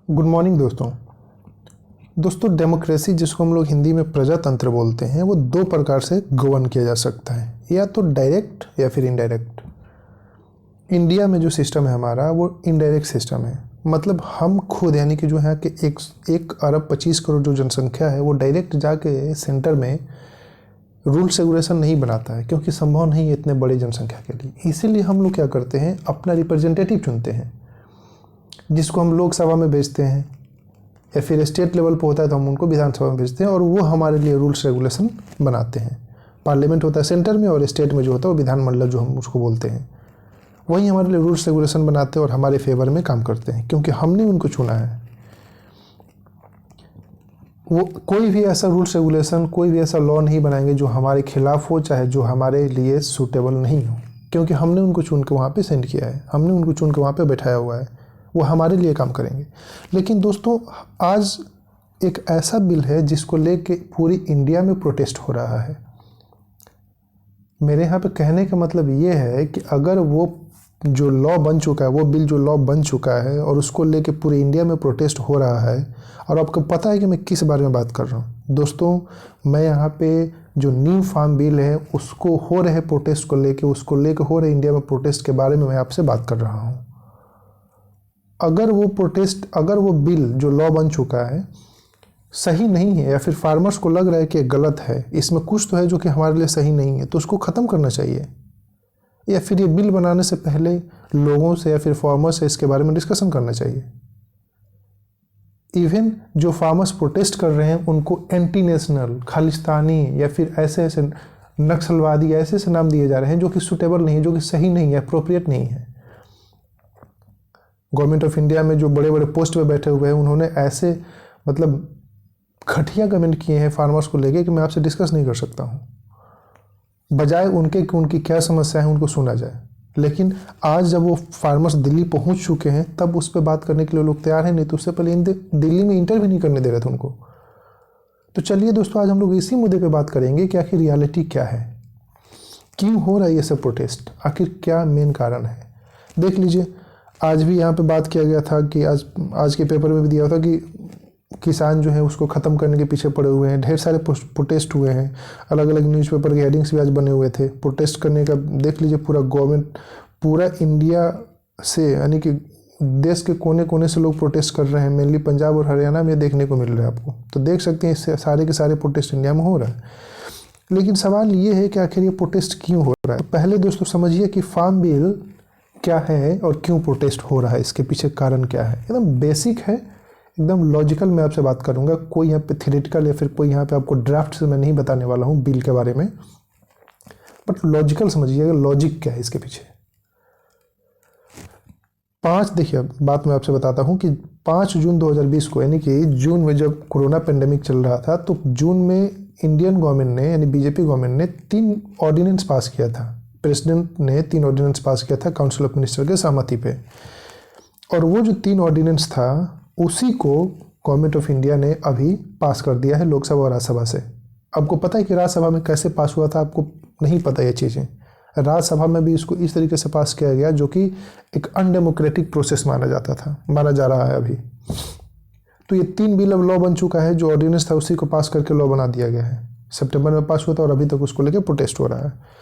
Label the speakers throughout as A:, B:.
A: Good morning दोस्तों democracy जिसको हम लोग हिंदी में प्रजातंत्र बोलते हैं वो दो प्रकार से गवर्न किया जा सकता है, या तो डायरेक्ट या फिर इनडायरेक्ट। इंडिया में जो सिस्टम है हमारा वो इनडायरेक्ट सिस्टम है। मतलब हम खुद यानी कि जो है कि 1 अरब 25 करोड़ जो जनसंख्या है वो डायरेक्ट जाके सेंटर में रूल्स रेगुलेशन नहीं बनाता है, क्योंकि संभव नहीं है इतने बड़े जनसंख्या के लिए। इसीलिए हम लोग क्या करते हैं, अपना रिप्रेजेंटेटिव चुनते हैं जिसको हम लोकसभा में भेजते हैं, या फिर स्टेट लेवल पर होता है तो हम उनको विधानसभा में भेजते हैं और वो हमारे लिए रूल्स रेगुलेशन बनाते हैं। पार्लियामेंट होता है सेंटर में और स्टेट में जो होता है वो विधानमंडल जो हम उसको बोलते हैं, वही हमारे लिए रूल्स रेगुलेशन बनाते हैं और हमारे फेवर में काम करते हैं, क्योंकि हमने उनको चुना है। वो कोई भी ऐसा रूल्स रेगुलेशन, कोई भी ऐसा लॉ नहीं बनाएंगे जो हमारे खिलाफ हो, चाहे जो हमारे लिए सूटेबल नहीं हो, क्योंकि हमने उनको चुन के वहाँ पे सेंड किया है, हमने उनको चुन के वहाँ पे बैठाया हुआ है, वो हमारे लिए काम करेंगे। लेकिन दोस्तों आज एक ऐसा बिल है जिसको लेके पूरी इंडिया में प्रोटेस्ट हो रहा है। मेरे यहाँ पे कहने का मतलब ये है कि अगर वो जो लॉ बन चुका है, वो बिल जो लॉ बन चुका है और उसको लेके पूरे इंडिया में प्रोटेस्ट हो रहा है, और आपको पता है कि मैं किस बारे में बात कर रहा हूँ दोस्तों। मैं यहाँ पे जो न्यू फार्म बिल है उसको हो रहे प्रोटेस्ट को लेके, उसको लेके हो रहे इंडिया में प्रोटेस्ट के बारे में मैं आपसे बात कर रहा हूँ। अगर वो बिल जो लॉ बन चुका है सही नहीं है, या फिर फार्मर्स को लग रहा है कि गलत है, इसमें कुछ तो है जो कि हमारे लिए सही नहीं है, तो उसको ख़त्म करना चाहिए। या फिर ये बिल बनाने से पहले लोगों से या फिर फार्मर्स से इसके बारे में डिस्कशन करना चाहिए। इवन जो फार्मर्स प्रोटेस्ट कर रहे हैं उनको एंटी नेशनल, खालिस्तानी या फिर ऐसे ऐसे नक्सलवादी ऐसे ऐसे नाम दिए जा रहे हैं जो कि सूटेबल नहीं है, जो कि सही नहीं है, अप्रोप्रिएट नहीं है। गवर्नमेंट ऑफ इंडिया में जो बड़े बड़े पोस्ट पे बैठे हुए हैं उन्होंने ऐसे मतलब घटिया कमेंट किए हैं फार्मर्स को लेके कि मैं आपसे डिस्कस नहीं कर सकता हूँ, बजाय उनके कि उनकी क्या समस्या है उनको सुना जाए। लेकिन आज जब वो फार्मर्स दिल्ली पहुंच चुके हैं तब उस पर बात करने के लिए लोग तैयार हैं, नहीं तो उससे पहले दिल्ली में इंटरव्यू नहीं करने दे रहे थे उनको। तो चलिए दोस्तों आज हम लोग इसी मुद्दे पे बात करेंगे कि आखिर रियलिटी क्या है, क्यों हो रहा है ये सब प्रोटेस्ट, आखिर क्या मेन कारण है। देख लीजिए आज भी यहाँ पे बात किया गया था कि आज के पेपर में भी दिया था कि किसान जो है उसको ख़त्म करने के पीछे पड़े हुए हैं। ढेर सारे प्रोटेस्ट हुए हैं, अलग अलग न्यूज़पेपर के हेडिंग्स भी आज बने हुए थे प्रोटेस्ट करने का। देख लीजिए पूरा गवर्नमेंट, पूरा इंडिया से यानी कि देश के कोने कोने से लोग प्रोटेस्ट कर रहे हैं। मेनली पंजाब और हरियाणा में देखने को मिल रहा है आपको, तो देख सकते हैं इससे सारे के सारे प्रोटेस्ट इंडिया में हो रहा है। लेकिन सवाल ये है कि आखिर ये प्रोटेस्ट क्यों हो रहा है। पहले दोस्तों समझिए कि फार्म बिल क्या है और क्यों प्रोटेस्ट हो रहा है, इसके पीछे कारण क्या है। एकदम बेसिक है, एकदम लॉजिकल मैं आपसे बात करूंगा। कोई यहाँ पे थ्योरेटिकल या फिर कोई यहाँ पे आपको ड्राफ्ट से मैं नहीं बताने वाला हूँ बिल के बारे में, बट लॉजिकल समझिएगा, लॉजिक क्या है इसके पीछे। देखिए बात मैं आपसे बताता हूँ कि 5 जून 2020 को, यानी कि जून में जब कोरोना पेंडेमिक चल रहा था, तो जून में इंडियन गवर्नमेंट ने यानी बीजेपी गवर्नमेंट ने 3 ऑर्डिनेंस पास किया था। प्रेसिडेंट ने 3 ऑर्डिनेंस पास किया था काउंसिल ऑफ मिनिस्टर के सहमति पे, और वो जो 3 ऑर्डिनेंस था उसी को गवर्नमेंट ऑफ इंडिया ने अभी पास कर दिया है लोकसभा और राज्यसभा से। आपको पता है कि राज्यसभा में कैसे पास हुआ था, आपको नहीं पता ये चीज़ें। राज्यसभा में भी इसको इस तरीके से पास किया गया जो कि एक अनडेमोक्रेटिक प्रोसेस माना जा रहा है अभी। तो ये 3 बिल अब लॉ बन चुका है, जो ऑर्डिनेंस था उसी को पास करके लॉ बना दिया गया है। सितंबर में पास हुआ था और अभी तक उसको लेकर प्रोटेस्ट हो रहा है।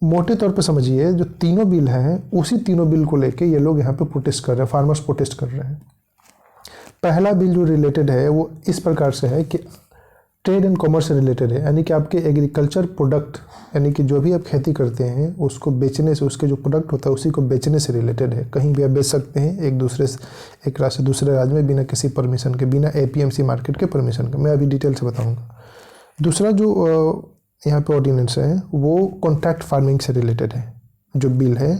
A: मोटे तौर पे समझिए जो तीनों बिल हैं उसी तीनों बिल को लेके ये लोग यहाँ पे प्रोटेस्ट कर रहे हैं, फार्मर्स प्रोटेस्ट कर रहे हैं। पहला बिल जो रिलेटेड है वो इस प्रकार से है कि ट्रेड एंड कॉमर्स से रिलेटेड है, यानी कि आपके एग्रीकल्चर प्रोडक्ट, यानी कि जो भी आप खेती करते हैं उसको बेचने से, उसके जो प्रोडक्ट होता है उसी को बेचने से रिलेटेड है। कहीं भी आप बेच सकते हैं एक राज्य से दूसरे राज्य में बिना किसी परमिशन के, बिना APMC मार्केट के परमिशन के। मैं अभी डिटेल से बताऊँगा। दूसरा जो यहाँ पे ऑर्डिनेंस है वो कॉन्ट्रैक्ट फार्मिंग से रिलेटेड है। जो बिल है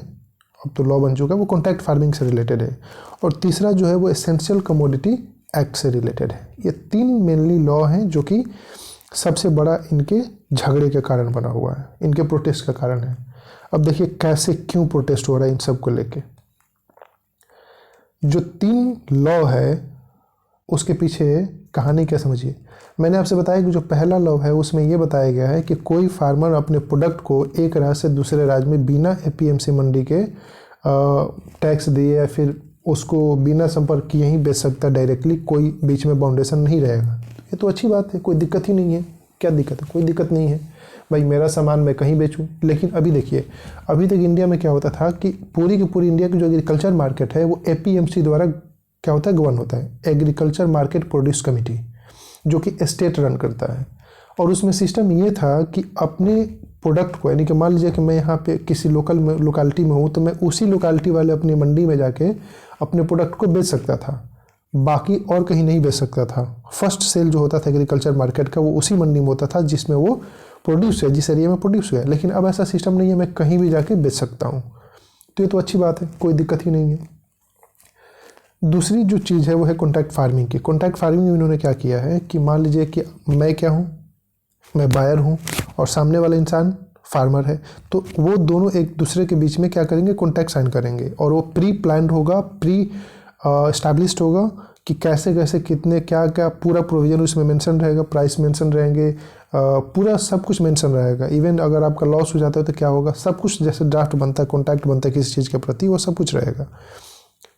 A: अब तो लॉ बन चुका है वो कॉन्ट्रैक्ट फार्मिंग से रिलेटेड है। और तीसरा जो है वो एसेंशियल कमोडिटी एक्ट से रिलेटेड है। ये 3 मेनली लॉ हैं जो कि सबसे बड़ा इनके झगड़े के कारण बना हुआ है, इनके प्रोटेस्ट का कारण है। अब देखिए कैसे क्यों प्रोटेस्ट हो रहा है इन सब को लेके। जो 3 लॉ है उसके पीछे कहानी क्या समझिए। मैंने आपसे बताया कि जो पहला लॉ है उसमें यह बताया गया है कि कोई फार्मर अपने प्रोडक्ट को एक राज्य से दूसरे राज्य में बिना APMC मंडी के टैक्स दिए या फिर उसको बिना संपर्क किए ही बेच सकता है डायरेक्टली, कोई बीच में बाउंडेशन नहीं रहेगा। ये तो अच्छी बात है, कोई दिक्कत ही नहीं है। क्या दिक्कत है? कोई दिक्कत नहीं है भाई, मेरा सामान मैं कहीं बेचूं। लेकिन अभी देखिए, अभी तक इंडिया में क्या होता था कि पूरी की पूरी इंडिया की जो एग्रीकल्चर मार्केट है वो एपीएमसी द्वारा क्या होता है, गवर्न होता है, एग्रीकल्चर मार्केट प्रोड्यूस कमेटी, जो कि स्टेट रन करता है। और उसमें सिस्टम ये था कि अपने प्रोडक्ट को, यानी कि मान लीजिए कि मैं यहाँ पे किसी लोकालिटी में हूँ, तो मैं उसी लोकालिटी वाले अपनी मंडी में जाके अपने प्रोडक्ट को बेच सकता था, बाकी और कहीं नहीं बेच सकता था। फर्स्ट सेल जो होता था एग्रीकल्चर मार्केट का वो उसी मंडी में होता था जिसमें वो प्रोड्यूस है, जिस एरिया में प्रोड्यूस हुआ है। लेकिन अब ऐसा सिस्टम नहीं है, मैं कहीं भी जाके बेच सकता हूँ। तो ये तो अच्छी बात है, कोई दिक्कत ही नहीं है। दूसरी जो चीज़ है वो है कॉन्ट्रैक्ट फार्मिंग की। कॉन्ट्रैक्ट फार्मिंग में इन्होंने क्या किया है कि मान लीजिए कि मैं क्या हूँ, मैं बायर हूँ और सामने वाला इंसान फार्मर है, तो वो दोनों एक दूसरे के बीच में क्या करेंगे, कॉन्ट्रैक्ट साइन करेंगे। और वो प्री प्लान्ड होगा, प्री एस्टैब्लिश्ड होगा कि कैसे कैसे कितने क्या क्या पूरा प्रोविजन उसमें मेंशन रहेगा, प्राइस मेंशन रहेंगे, पूरा सब कुछ मेंशन रहेगा। इवन अगर आपका लॉस हो जाता है तो क्या होगा, सब कुछ जैसे ड्राफ्ट बनता है, कॉन्ट्रैक्ट बनता है किसी चीज़ के प्रति, वो सब कुछ रहेगा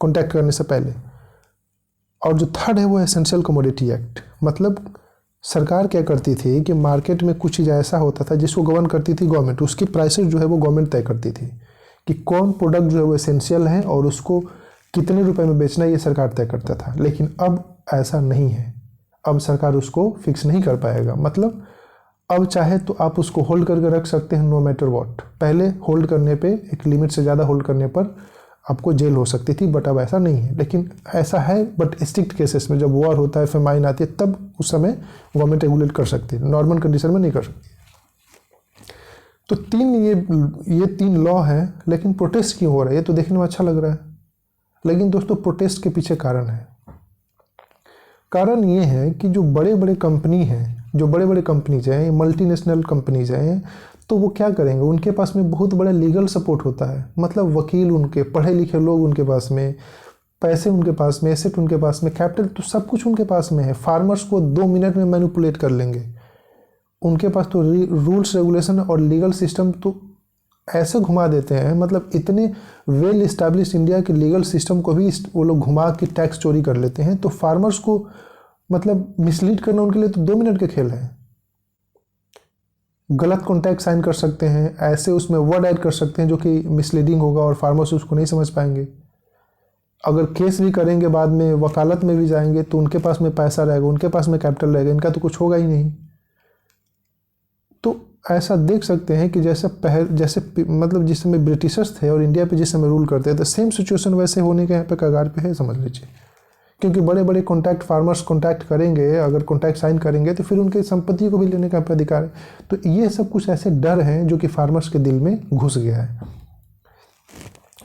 A: कॉन्ट्रैक्ट करने से पहले। और जो थर्ड है वो एसेंशियल कमोडिटी एक्ट। मतलब सरकार क्या करती थी कि मार्केट में कुछ चीज़ ऐसा होता था जिसको गवर्न करती थी गवर्नमेंट, उसकी प्राइसेस जो है वो गवर्नमेंट तय करती थी कि कौन प्रोडक्ट जो है वो एसेंशियल है और उसको कितने रुपए में बेचना है, ये सरकार तय करता था। लेकिन अब ऐसा नहीं है, अब सरकार उसको फिक्स नहीं कर पाएगा। मतलब अब चाहे तो आप उसको होल्ड करके रख सकते हैं नो मैटर व्हाट। पहले होल्ड करने पे, एक लिमिट से ज़्यादा होल्ड करने पर आपको जेल हो सकती थी, बट अब ऐसा नहीं है। लेकिन ऐसा है बट स्ट्रिक्ट केसेस में, जब वॉर होता है, फेमाइन आती है, तब उस समय गवर्नमेंट रेगुलेट कर सकती है, नॉर्मल कंडीशन में नहीं कर सकती। तो ये तीन लॉ हैं। लेकिन प्रोटेस्ट क्यों हो रहा है, ये तो देखने में अच्छा लग रहा है। लेकिन दोस्तों प्रोटेस्ट के पीछे कारण है। कारण ये है कि जो बड़े बड़े कंपनी हैं, जो बड़े बड़े कंपनीज हैं, मल्टीनेशनल कंपनीज हैं, तो वो क्या करेंगे, उनके पास में बहुत बड़ा लीगल सपोर्ट होता है। मतलब वकील उनके, पढ़े लिखे लोग उनके पास में, पैसे उनके पास में, एसेट उनके पास में, कैपिटल, तो सब कुछ उनके पास में है। फार्मर्स को 2 मिनट में मैनिपुलेट कर लेंगे। उनके पास तो रूल्स रेगुलेशन और लीगल सिस्टम तो ऐसे घुमा देते हैं। मतलब इतने वेल इस्टेब्लिश इंडिया के लीगल सिस्टम को भी वो लोग घुमा के टैक्स चोरी कर लेते हैं। तो फार्मर्स को मतलब मिसलीड करना उनके लिए तो 2 मिनट के खेल है। गलत कॉन्ट्रैक्ट साइन कर सकते हैं, ऐसे उसमें वर्ड ऐड कर सकते हैं जो कि मिसलीडिंग होगा और फार्मर्स उसको नहीं समझ पाएंगे। अगर केस भी करेंगे, बाद में वकालत में भी जाएंगे, तो उनके पास में पैसा रहेगा, उनके पास में कैपिटल रहेगा, इनका तो कुछ होगा ही नहीं। तो ऐसा देख सकते हैं कि जैसे मतलब जिस समय ब्रिटिशर्स थे और इंडिया पे जिस समय रूल करते थे, सेम सिचुएशन वैसे होने के यहाँ पे कगार पे है, समझ लीजिए। क्योंकि बड़े बड़े कॉन्ट्रैक्ट फार्मर्स कॉन्ट्रैक्ट करेंगे, अगर कॉन्ट्रैक्ट साइन करेंगे तो फिर उनके संपत्ति को भी लेने का अधिकार है। तो ये सब कुछ ऐसे डर हैं जो कि फार्मर्स के दिल में घुस गया है।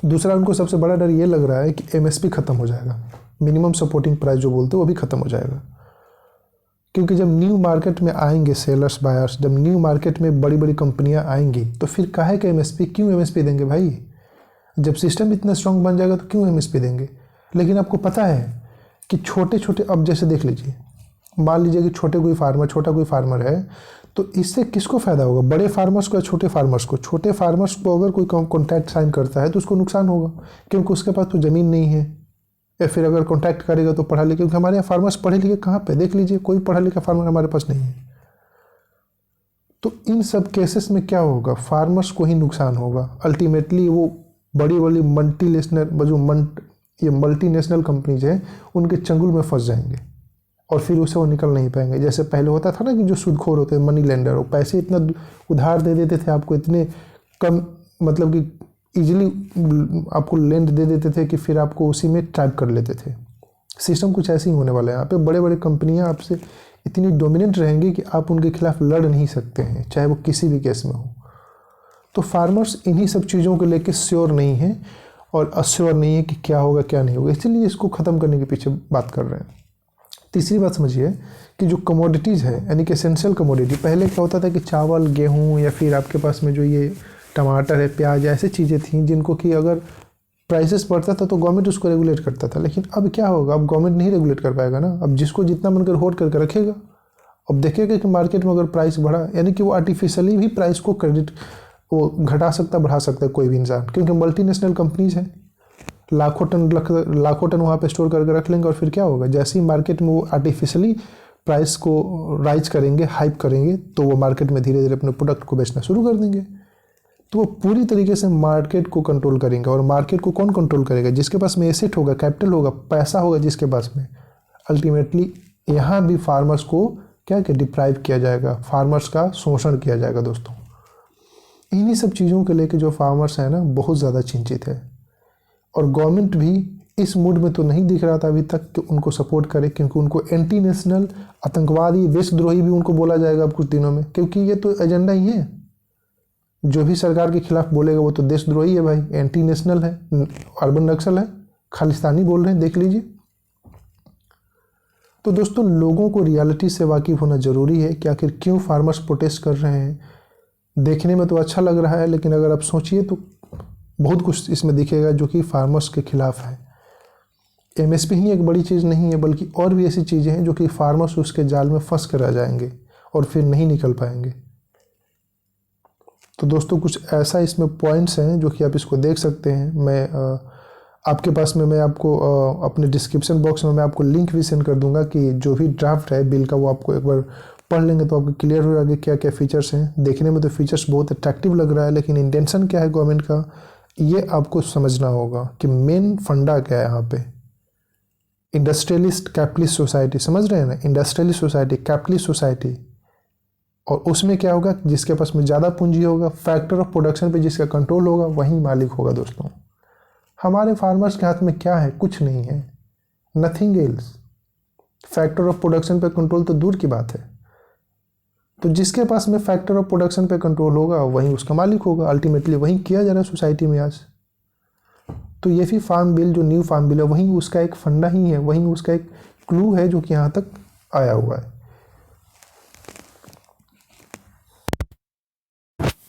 A: दूसरा, उनको सबसे बड़ा डर ये लग रहा है कि एमएसपी खत्म हो जाएगा, मिनिमम सपोर्टिंग प्राइस जो बोलते हैं वो भी खत्म हो जाएगा। क्योंकि जब न्यू मार्केट में आएंगे सेलर्स बायर्स, जब न्यू मार्केट में बड़ी बड़ी कंपनियां आएंगी, तो फिर काहे का एमएसपी, क्यों एमएसपी देंगे भाई? जब सिस्टम इतना स्ट्रांग बन जाएगा तो क्यों एमएसपी देंगे? लेकिन आपको पता है कि छोटे छोटे, अब जैसे देख लीजिए, मान लीजिए कि छोटा कोई फार्मर है, तो इससे किसको फ़ायदा होगा, बड़े फार्मर्स को या छोटे फार्मर्स को? छोटे फार्मर्स को अगर कोई कॉन्ट्रैक्ट साइन करता है तो उसको नुकसान होगा, क्योंकि उसके पास तो ज़मीन नहीं है। या फिर अगर कॉन्ट्रैक्ट करेगा तो पढ़ा लिखा, क्योंकि हमारे यहाँ फार्मर्स पढ़े लिखे कहाँ पे, देख लीजिए, कोई पढ़ा लिखा फार्मर हमारे पास नहीं है। तो इन सब केसेस में क्या होगा, फार्मर्स को ही नुकसान होगा। अल्टीमेटली वो बड़ी बड़ी मल्टीनेशनल कंपनीज हैं, उनके चंगुल में फंस जाएंगे और फिर उसे वो निकल नहीं पाएंगे। जैसे पहले होता था ना कि जो सूदखोर होते हैं, मनी लेंडर, वो पैसे इतना उधार दे देते थे आपको, इतने कम, मतलब कि ईजिली आपको लेंड दे देते थे कि फिर आपको उसी में ट्रैप कर लेते थे। सिस्टम कुछ ऐसे ही होने वाला है यहाँ पे। बड़े बड़े कंपनियाँ आपसे इतनी डोमिनेंट रहेंगी कि आप उनके खिलाफ लड़ नहीं सकते हैं, चाहे वो किसी भी केस में हो। तो फार्मर्स इन्हीं सब चीज़ों को लेकर श्योर नहीं है और अश्योर नहीं है कि क्या होगा क्या नहीं होगा, इसलिए इसको ख़त्म करने के पीछे बात कर रहे हैं। तीसरी बात समझिए कि जो कमोडिटीज़ है, यानी कि एसेंशियल कमोडिटी, पहले क्या होता था कि चावल, गेहूँ, या फिर आपके पास में जो ये टमाटर है, प्याज, ऐसी चीज़ें थीं जिनको कि अगर प्राइसेस बढ़ता था तो गवर्नमेंट उसको रेगुलेट करता था। लेकिन अब क्या होगा, अब गवर्नमेंट नहीं रेगुलेट कर पाएगा ना। अब जिसको जितना मन कर होल्ड करके रखेगा। अब देखेगा कि मार्केट में अगर प्राइस बढ़ा, यानी कि वो आर्टिफिशियली भी प्राइस को वो घटा सकता, बढ़ा सकता है कोई भी इंसान, क्योंकि मल्टीनेशनल कंपनीज हैं। लाखों टन वहाँ पे स्टोर करके रख लेंगे और फिर क्या होगा, जैसे ही मार्केट में वो आर्टिफिशियली प्राइस को राइज करेंगे, हाइप करेंगे, तो वो मार्केट में धीरे धीरे अपने प्रोडक्ट को बेचना शुरू कर देंगे। तो वो पूरी तरीके से मार्केट को कंट्रोल करेंगे। और मार्केट को कौन कंट्रोल करेगा? जिसके पास में एसेट होगा, कैपिटल होगा, पैसा होगा जिसके पास में। अल्टीमेटली यहाँ भी फार्मर्स को क्या डिप्राइव किया जाएगा, फार्मर्स का शोषण किया जाएगा दोस्तों। इन्हीं सब चीज़ों को लेके जो फार्मर्स हैं ना, बहुत ज़्यादा चिंतित है। और गवर्नमेंट भी इस मूड में तो नहीं दिख रहा था अभी तक कि उनको सपोर्ट करे, क्योंकि उनको एंटी नेशनल, आतंकवादी, देशद्रोही भी उनको बोला जाएगा अब कुछ दिनों में, क्योंकि ये तो एजेंडा ही है। जो भी सरकार के खिलाफ बोलेगा वो तो देशद्रोही है भाई, एंटी नेशनल है, अर्बन नक्सल है, खालिस्तानी बोल रहे हैं, देख लीजिए। तो दोस्तों, लोगों को रियलिटी से वाकिफ होना ज़रूरी है कि आखिर क्यों फार्मर्स प्रोटेस्ट कर रहे हैं। देखने में तो अच्छा लग रहा है, लेकिन अगर आप सोचिए तो बहुत कुछ इसमें दिखेगा जो कि फार्मर्स के खिलाफ है। एमएसपी ही एक बड़ी चीज़ नहीं है, बल्कि और भी ऐसी चीज़ें हैं जो कि फार्मर्स उसके जाल में फंस कर रह जाएंगे और फिर नहीं निकल पाएंगे। तो दोस्तों, कुछ ऐसा इसमें पॉइंट्स हैं जो कि आप इसको देख सकते हैं। मैं आपके पास में मैं आपको अपने डिस्क्रिप्शन बॉक्स में मैं आपको लिंक भी सेंड कर दूंगा कि जो भी ड्राफ्ट है बिल का, वो आपको एक बार पढ़ लेंगे तो आपको क्लियर हो जाएगा क्या क्या फीचर्स हैं। देखने में तो फीचर्स बहुत अट्रैक्टिव लग रहा है, लेकिन इंटेंशन क्या है गवर्नमेंट का, ये आपको समझना होगा कि मेन फंडा क्या है यहाँ पे। इंडस्ट्रियलिस्ट कैपिटलिस्ट सोसाइटी, समझ रहे हैं ना, इंडस्ट्रियलिस्ट सोसाइटी, कैपिटलिस्ट सोसाइटी। और उसमें क्या होगा, जिसके पास में ज़्यादा पूंजी होगा, फैक्टर ऑफ प्रोडक्शन पे जिसका कंट्रोल होगा, वही मालिक होगा दोस्तों। हमारे फार्मर्स के हाथ में क्या है? कुछ नहीं है, nothing else. Factor of production पे कंट्रोल तो दूर की बात है। तो जिसके पास में फैक्टर ऑफ प्रोडक्शन पे कंट्रोल होगा वही उसका मालिक होगा। अल्टीमेटली वही किया जा रहा है सोसाइटी में आज। तो ये भी फार्म बिल, जो न्यू फार्म बिल है, वही उसका एक फंडा ही है, वही उसका एक क्लू है जो कि यहाँ तक आया हुआ है।